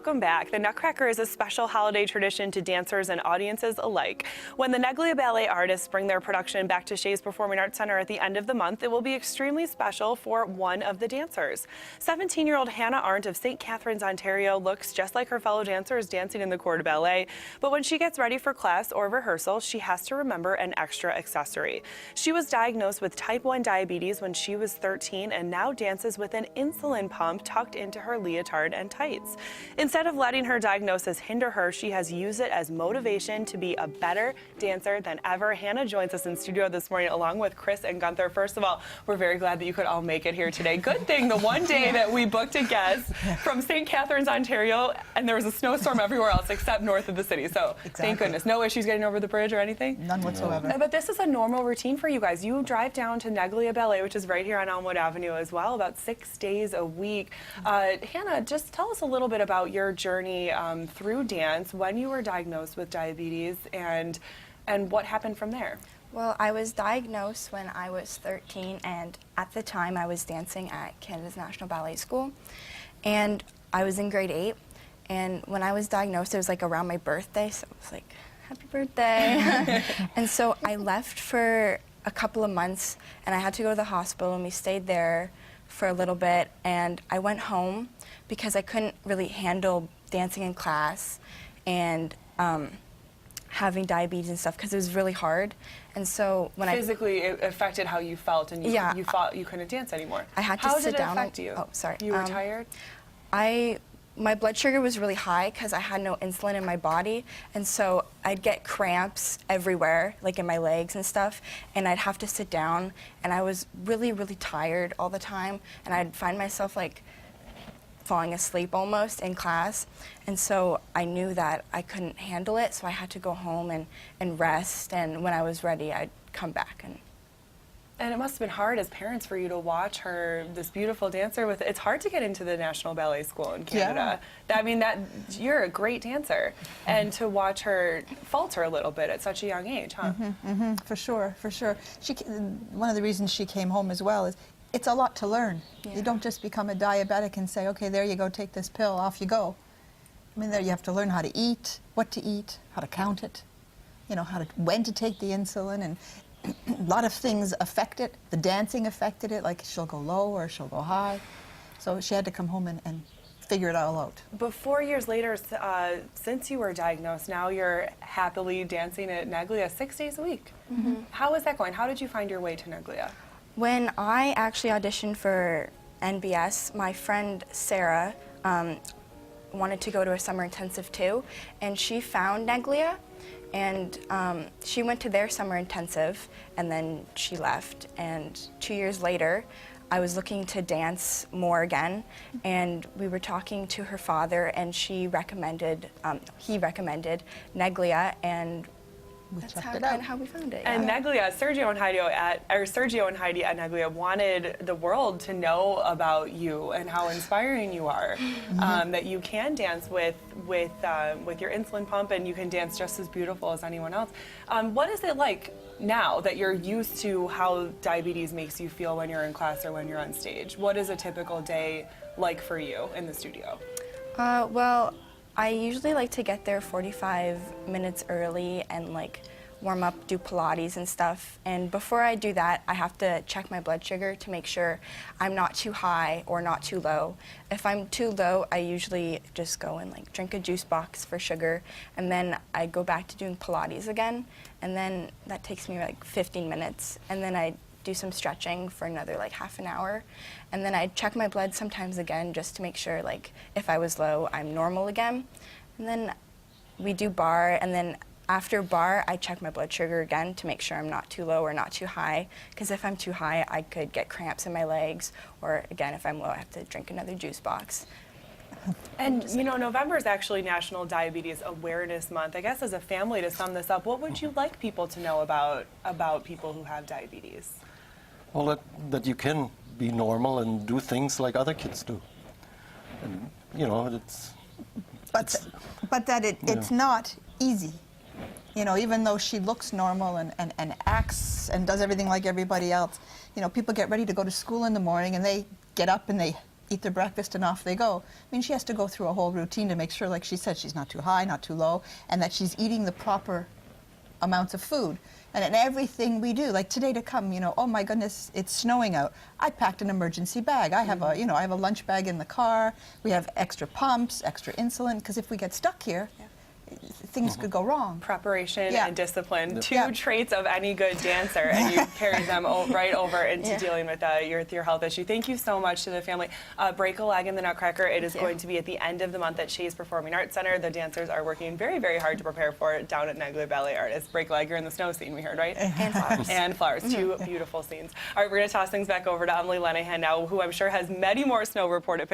Welcome back. The Nutcracker is a special holiday tradition to dancers and audiences alike. When the Neglia Ballet artists bring their production back to Shays Performing Arts Center at the end of the month, it will be extremely special for one of the dancers. 17-year-old Hannah Arndt of St. Catharines, Ontario looks just like her fellow dancers dancing in the corps de ballet, but when she gets ready for class or rehearsal, she has to remember an extra accessory. She was diagnosed with type 1 diabetes when she was 13 and now dances with an insulin pump tucked into her leotard and tights. Instead of letting her diagnosis hinder her, she has used it as motivation to be a better dancer than ever. Hannah joins us in studio this morning along with Chris and Gunther. First of all, we're very glad that you could all make it here today. Good thing the one day that we booked a guest from St. Catharines, Ontario, and there was a snowstorm everywhere else except north of the city. So thank goodness. No issues getting over the bridge or anything? None whatsoever. But this is a normal routine for you guys. You drive down to Neglia Ballet, which is right here on Elmwood Avenue as well, about 6 days a week. Hannah, just tell us a little bit about your journey through dance, when you were diagnosed with diabetes, and what happened from there. Well, I was diagnosed when I was 13, and at the time I was dancing at Canada's National Ballet School, and I was in grade 8, and when I was diagnosed, it was like around my birthday, so it was like, happy birthday. And so I left for a couple of months, and I had to go to the hospital, and we stayed there for a little bit, and I went home because I couldn't really handle dancing in class and having diabetes and stuff because it was really hard. And so when physically it affected how you felt, and you thought you couldn't dance anymore. I had to sit down. How did it affect you? Oh, sorry. You were tired? My blood sugar was really high because I had no insulin in my body, and so I'd get cramps everywhere, like in my legs and stuff, and I'd have to sit down, and I was really, really tired all the time, and I'd find myself like falling asleep almost in class, and so I knew that I couldn't handle it, so I had to go home and rest, and when I was ready, I'd come back. And it must have been hard as parents for you to watch her, this beautiful dancer with, it's hard to get into the National Ballet School in Canada. Yeah. I mean, you're a great dancer, and to watch her falter a little bit at such a young age, huh? For sure, for sure. One of the reasons she came home as well is it's a lot to learn. Yeah. You don't just become a diabetic and say, okay, there you go, take this pill, off you go. I mean, there you have to learn how to eat, what to eat, how to count it, you know, when to take the insulin, and a lot of things affect it. The dancing affected it, like she'll go low or she'll go high. So she had to come home and figure it all out. But 4 years later, since you were diagnosed, now you're happily dancing at Neglia 6 days a week. How is that going? How did you find your way to Neglia? When I actually auditioned for NBS, my friend Sarah wanted to go to a summer intensive too, and she found Neglia, and she went to their summer intensive, and then she left. And 2 years later, I was looking to dance more again, and we were talking to her father, and he recommended Neglia, and that's how we found it. Yeah. And Neglia, Sergio and Heidi at Neglia wanted the world to know about you and how inspiring you are. That you can dance with your insulin pump, and you can dance just as beautiful as anyone else. What is it like now that you're used to how diabetes makes you feel when you're in class or when you're on stage? What is a typical day like for you in the studio? Well, I usually like to get there 45 minutes early and like warm up, do Pilates and stuff. And before I do that, I have to check my blood sugar to make sure I'm not too high or not too low. If I'm too low, I usually just go and like drink a juice box for sugar, and then I go back to doing Pilates again, and then that takes me like 15 minutes, and then I do some stretching for another like half an hour, and then I check my blood sometimes again just to make sure like if I was low, I'm normal again. And then we do bar, and then after bar, I check my blood sugar again to make sure I'm not too low or not too high, because if I'm too high, I could get cramps in my legs, or again, if I'm low, I have to drink another juice box. And you know, November is actually National Diabetes Awareness Month. I guess as a family, to sum this up, what would you like people to know about people who have diabetes? Well, that you can be normal and do things like other kids do. And, you know, But that it's not easy. You know, even though she looks normal and acts and does everything like everybody else, you know, people get ready to go to school in the morning, and they get up and they eat their breakfast, and off they go. I mean, she has to go through a whole routine to make sure, like she said, she's not too high, not too low, and that she's eating the proper amounts of food. And in everything we do, like today to come, you know, oh my goodness, it's snowing out. I packed an emergency bag. I have a, you know, I have a lunch bag in the car. We have extra pumps, extra insulin, because if we get stuck here, things could go wrong. Preparation Yeah. and discipline, two Yeah. traits of any good dancer, and you carry them right over into Yeah. dealing with your health issue. Thank you so much to the family. Break a Leg in the Nutcracker. It is going to be at the end of the month at Shays Performing Arts Center. The dancers are working very, very hard to prepare for it down at Neglia Ballet Artists. Break a Leg, you're in the snow scene, we heard, right? And flowers. And flowers, two beautiful scenes. All right, we're going to toss things back over to Emily Lenahan now, who I'm sure has many more snow reported pictures